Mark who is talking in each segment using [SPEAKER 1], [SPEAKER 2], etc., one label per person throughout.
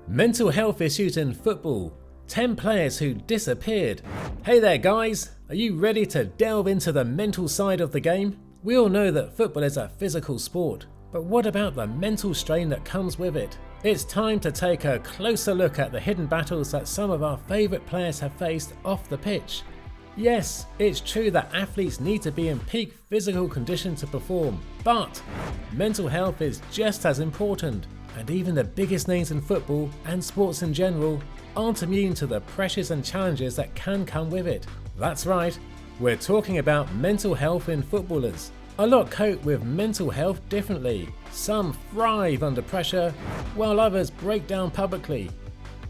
[SPEAKER 1] Mental health issues in football. 10 players who disappeared. Hey there guys, are you ready to delve into the mental side of the game? We all know that football is a physical sport, but what about the mental strain that comes with it? It's time to take a closer look at the hidden battles that some of our favourite players have faced off the pitch. Yes, it's true that athletes need to be in peak physical condition to perform, but mental health is just as important. And even the biggest names in football and sports in general aren't immune to the pressures and challenges that can come with it. That's right, we're talking about mental health in footballers. A lot cope with mental health differently. Some thrive under pressure, while others break down publicly,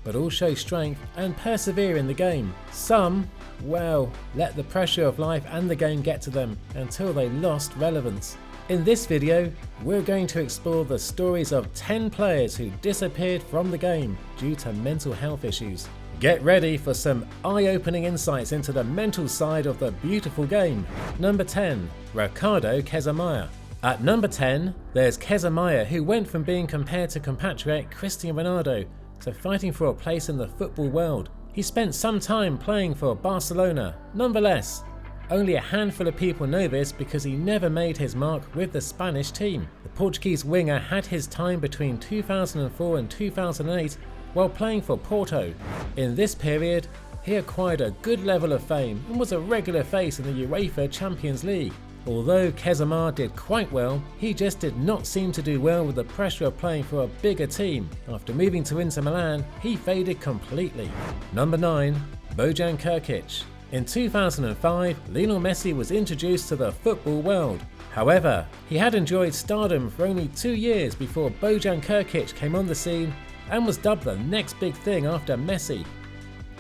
[SPEAKER 1] but all show strength and persevere in the game. Some, well, let the pressure of life and the game get to them until they lost relevance. In this video, we're going to explore the stories of 10 players who disappeared from the game due to mental health issues. Get ready for some eye-opening insights into the mental side of the beautiful game. Number 10. Ricardo Kezemaier. At number 10, there's Kezemaier, who went from being compared to compatriot Cristiano Ronaldo to fighting for a place in the football world. He spent some time playing for Barcelona. Nonetheless, only a handful of people know this because he never made his mark with the Spanish team. The Portuguese winger had his time between 2004 and 2008 while playing for Porto. In this period, he acquired a good level of fame and was a regular face in the UEFA Champions League. Although Kezemaier did quite well, he just did not seem to do well with the pressure of playing for a bigger team. After moving to Inter Milan, he faded completely. Number 9. Bojan Krkić. In 2005, Lionel Messi was introduced to the football world. However, he had enjoyed stardom for only 2 years before Bojan Krkić came on the scene and was dubbed the next big thing after Messi.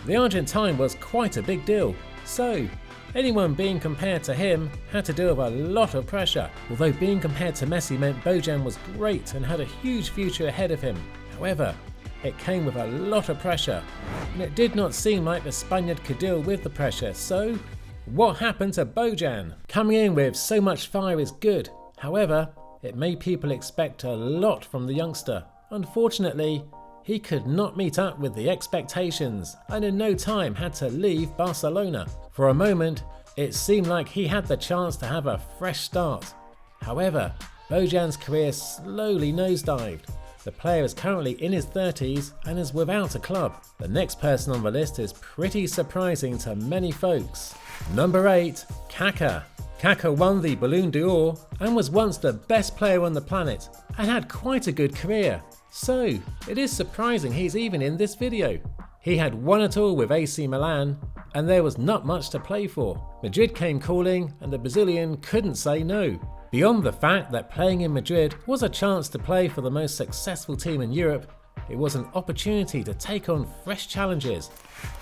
[SPEAKER 1] The Argentine was quite a big deal, so anyone being compared to him had to deal with a lot of pressure. Although being compared to Messi meant Bojan was great and had a huge future ahead of him. However, it came with a lot of pressure, and it did not seem like the Spaniard could deal with the pressure. So, what happened to Bojan? Coming in with so much fire is good. However, it made people expect a lot from the youngster. Unfortunately, he could not meet up with the expectations and in no time had to leave Barcelona. For a moment, it seemed like he had the chance to have a fresh start. However, Bojan's career slowly nosedived. The player is currently in his 30s and is without a club. The next person on the list is pretty surprising to many folks. Number 8. Kaká. Kaká won the Ballon d'Or and was once the best player on the planet and had quite a good career. So, it is surprising he's even in this video. He had won it all with AC Milan and there was not much to play for. Madrid came calling and the Brazilian couldn't say no. Beyond the fact that playing in Madrid was a chance to play for the most successful team in Europe, it was an opportunity to take on fresh challenges,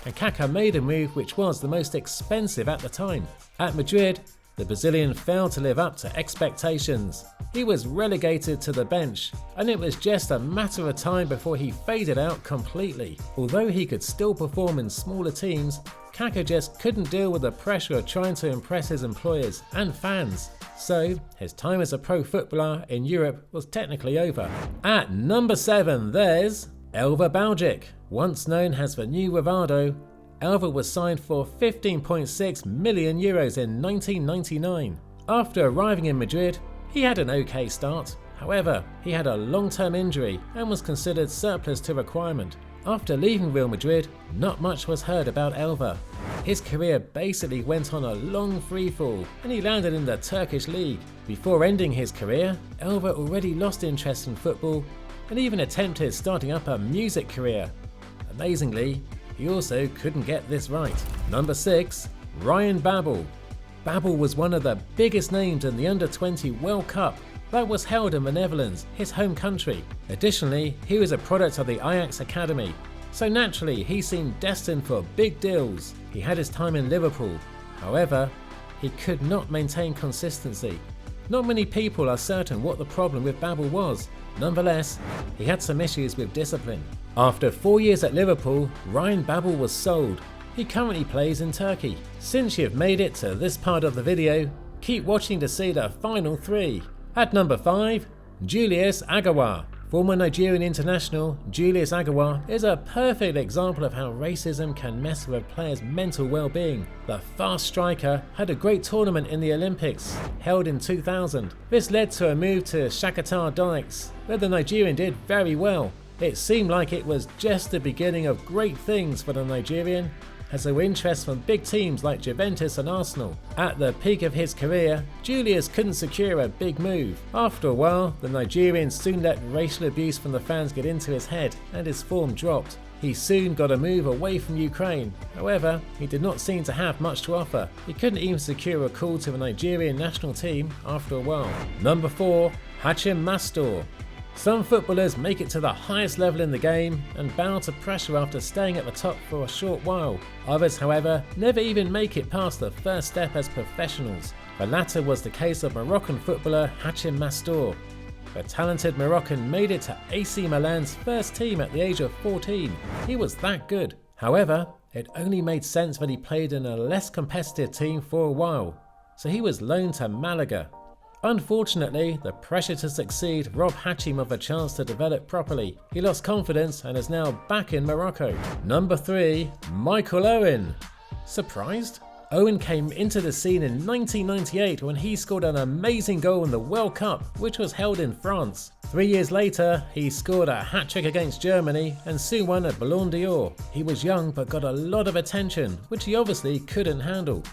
[SPEAKER 1] and Kaká made a move which was the most expensive at the time. At Madrid, the Brazilian failed to live up to expectations. He was relegated to the bench, and it was just a matter of time before he faded out completely. Although he could still perform in smaller teams, Kaká just couldn't deal with the pressure of trying to impress his employers and fans. So, his time as a pro footballer in Europe was technically over. At number 7, there's Elver Baujic. Once known as the new Rivaldo, Elver was signed for €15.6 million in 1999. After arriving in Madrid, he had an okay start. However, he had a long-term injury and was considered surplus to requirement. After leaving Real Madrid, not much was heard about Elver. His career basically went on a long freefall and he landed in the Turkish league. Before ending his career, Elver already lost interest in football and even attempted starting up a music career. Amazingly, he also couldn't get this right. Number 6. Ryan Babel. Babel was one of the biggest names in the Under-20 World Cup that was held in the Netherlands, his home country. Additionally, he was a product of the Ajax Academy, so naturally he seemed destined for big deals. He had his time in Liverpool. However, he could not maintain consistency. Not many people are certain what the problem with Babel was. Nonetheless, he had some issues with discipline. After 4 years at Liverpool, Ryan Babel was sold. He currently plays in Turkey. Since you've made it to this part of the video, keep watching to see the final 3. At number 5, Julius Agüero. Former Nigerian international Julius Agawa is a perfect example of how racism can mess with a player's mental well-being. The fast striker had a great tournament in the Olympics, held in 2000. This led to a move to Shakhtar Donetsk, where the Nigerian did very well. It seemed like it was just the beginning of great things for the Nigerian, as there were interest from big teams like Juventus and Arsenal. At the peak of his career, Julius couldn't secure a big move. After a while, the Nigerian soon let racial abuse from the fans get into his head and his form dropped. He soon got a move away from Ukraine. However, he did not seem to have much to offer. He couldn't even secure a call to the Nigerian national team after a while. Number 4. Hachim Mastor. Some footballers make it to the highest level in the game and bow to pressure after staying at the top for a short while. Others, however, never even make it past the first step as professionals. The latter was the case of Moroccan footballer Hachim Mastor. The talented Moroccan made it to AC Milan's first team at the age of 14. He was that good. However, it only made sense that he played in a less competitive team for a while, so he was loaned to Malaga. Unfortunately, the pressure to succeed robbed Hachim of a chance to develop properly. He lost confidence and is now back in Morocco. Number 3. Michael Owen. Surprised? Owen came into the scene in 1998 when he scored an amazing goal in the World Cup, which was held in France. 3 years later, he scored a hat-trick against Germany and soon won a Ballon d'Or. He was young but got a lot of attention, which he obviously couldn't handle.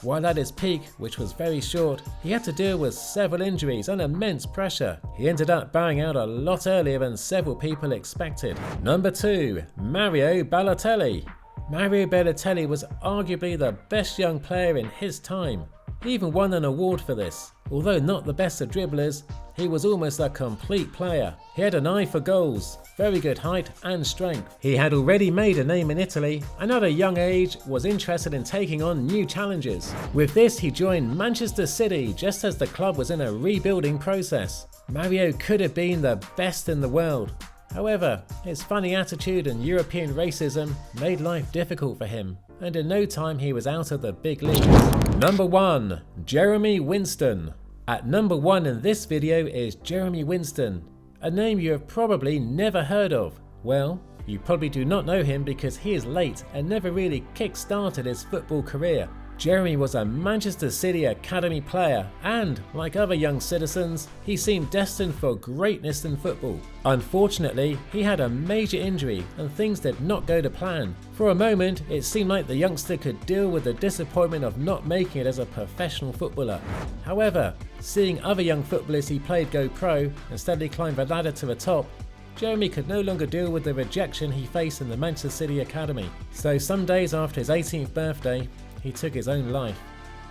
[SPEAKER 1] While at his peak, which was very short, he had to deal with several injuries and immense pressure. He ended up bowing out a lot earlier than several people expected. Number 2. Mario Balotelli. Mario Balotelli was arguably the best young player in his time. He even won an award for this. Although not the best of dribblers, he was almost a complete player. He had an eye for goals, very good height and strength. He had already made a name in Italy and at a young age was interested in taking on new challenges. With this, he joined Manchester City just as the club was in a rebuilding process. Mario could have been the best in the world. However, his funny attitude and European racism made life difficult for him, and in no time he was out of the big leagues. Number 1. Jeremy Winston. At number 1 in this video is Jeremy Winston, a name you have probably never heard of. Well, you probably do not know him because he is late and never really kick-started his football career. Jeremy was a Manchester City Academy player and, like other young citizens, he seemed destined for greatness in football. Unfortunately, he had a major injury and things did not go to plan. For a moment, it seemed like the youngster could deal with the disappointment of not making it as a professional footballer. However, seeing other young footballers he played go pro and steadily climb the ladder to the top, Jeremy could no longer deal with the rejection he faced in the Manchester City Academy. So some days after his 18th birthday, he took his own life.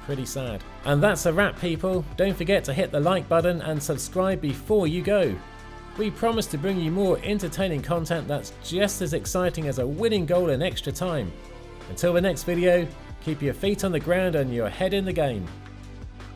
[SPEAKER 1] Pretty sad. And that's a wrap, people. Don't forget to hit the like button and subscribe before you go. We promise to bring you more entertaining content that's just as exciting as a winning goal in extra time. Until the next video, keep your feet on the ground and your head in the game.